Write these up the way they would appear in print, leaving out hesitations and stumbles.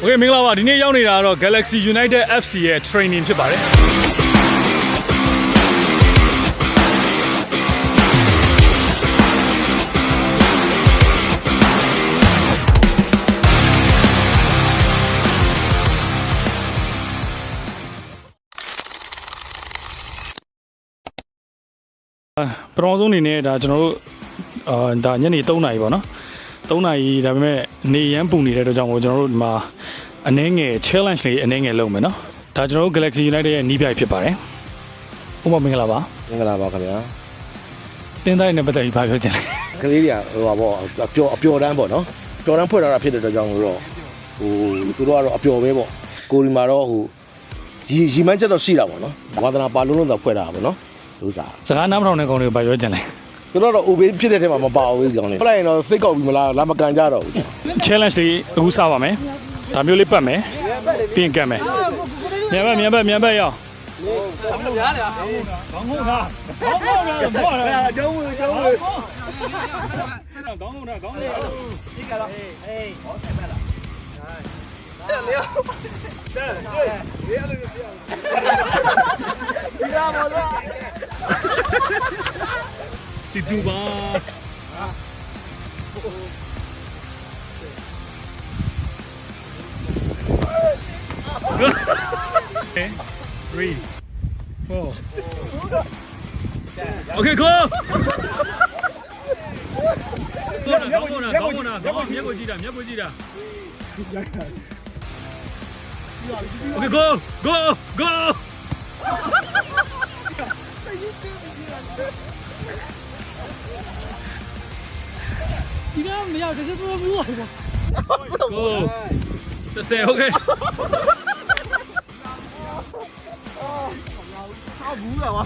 โอเคမင်္ဂလာပါဒီနေ့ရောက်နေတာကတော့ Galaxy United FC ရဲ့ training ဖြစ်ပါတယ်ပထမဆုံးအနေနဲ့ဒါကျွန်တော်တို့ဒါညနေ3 နာရီပေါ့နော်3 နာရီဒါပေမဲ့နေရမ်းပူနေတဲ့အတွက်ကြောင့်ကျွန်တော်တို့ဒီမှာအနည်းငယ် challenge လေးအနည်းငယ်လုပ်မယ်နော်ဒါကျွန်တော်တို့ Galaxy United ရဲ့နီးပြိုင်ဖြစ်ပါတယ်ဥပမာမင်္ဂလာပါမင်္ဂလာပါခင်ဗျာတင်းသားနဲ့ပတ်သက်ပြီးပြောချင်တယ်ကလေးတွေကဟိုပါပေါ့အပျော်တန်းပေါ့နော်ပျော်တန်းဖွင့်ထားတာဖြစ်တဲ့အတွက်ကြောင့်လို့တော့ဟိုသူတို့ကတော့အပျော်ပဲပေါ့ကိုဒီမှာတော့ဟိုရီမန်းချက်တော့ရှိတာပေါ့နော်ဝါသနာပါလုံးလုံးတော့ဖွဲ့တာပေါ့နော်လူစားစကားနားမထောင်တဲ့ကောင်တွေကိုပြောချင်တယ်သူတို့တော့ OB ဖြစ်တဲ့ထဲမှာမပါဘူးကြောင်းလေဖလိုက်ရင်တော့စိတ်ကောက်ပြီးမလားလာမကန်ကြတော့ဘူး challenge လေးအခုစပါမယ်ဒါမျိုးလေးပတ်မယ်ပြင်ကတ်မယ်မြန်ဘက်ရောက်ခေါင်းလုံးရတယ်ခေါင်းလုံးကဘောတယ်ကျုံးဝင်ခေါင်းလုံးဒီကတော့ဟေးဟောဆက်ပါလားတဲ့လေလေအဲ့လိုပြောပြရပါလားစီတူပါ3 4 Okay go ကောင်းတာမျက်ကိုကြည့်တာOkay go go ဒီကမရတကယ်တော့မလို့ပါ Go 30 Okay ဘူးလားဝါ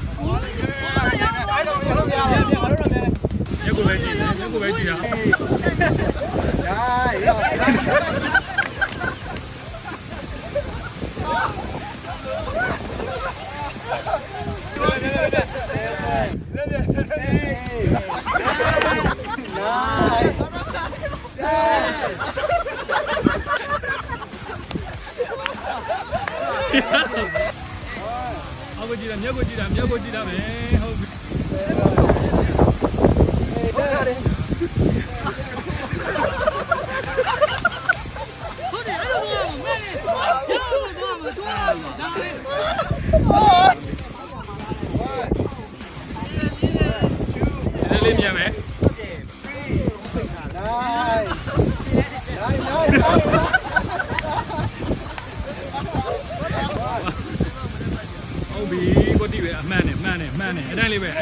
မျက်ကိုပဲကြည့်တာမျက်ကိုကြည့်တာမယ်ဟုတ်ပြီလေးမြန်မယ်ဟုတ်ပြီကိုတိပဲအမှန်နဲ့အဲ့တိုင်းလေးပဲအ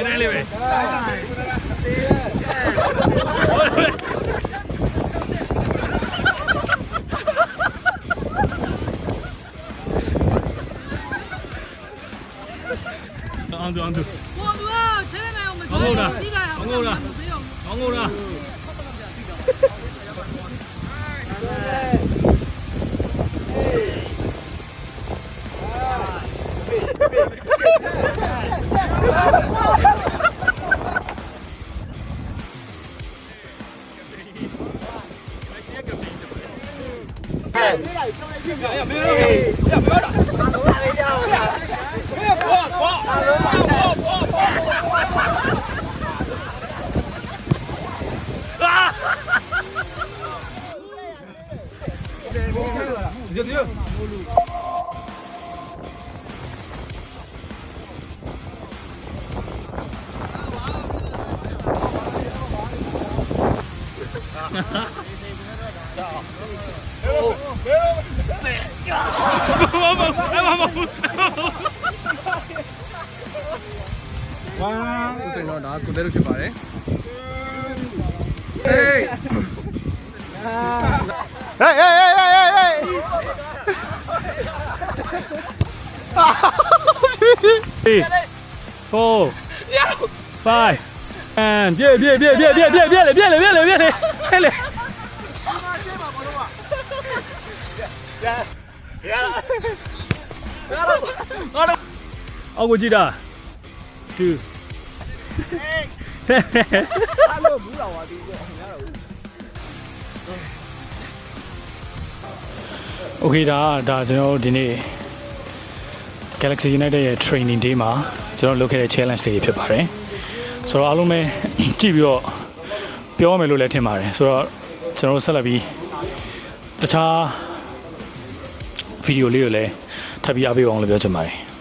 ောင်ကိုသူကချဲနေအောင်မကြိုးပြီးလိုက်အောင်ကောင်းလားဝါဦးစိန်တော့ဒါကိုတဲလို့ဖြစ်ပါတယ်4 5 and ပြေလေအောက်ကိုကြည့်တာ2အားလို့ဘူးတော်ပါဒီကိုငါတော့ Okay ဒါကျွန်တော်ဒီနေ့ Galaxy United ရဲ့ training day မှာကျွန်တော်လုပ်ခဲ့တဲ့ challenge တွေဖြစ်ပါတယ်ဆိုတော့အားလုံးပဲကြည့်ပြီးတော့ပြောရမယ်လို့လည်းထင်ပါတယ်ဆိုတော့ကျွန်တော်ဆက်လက်ပြီးတခြားဗီဒီယိုလေးကိုလည်းထပ်ပြီးအားပေးအောင်လို့ပြောချင်ပါတယ်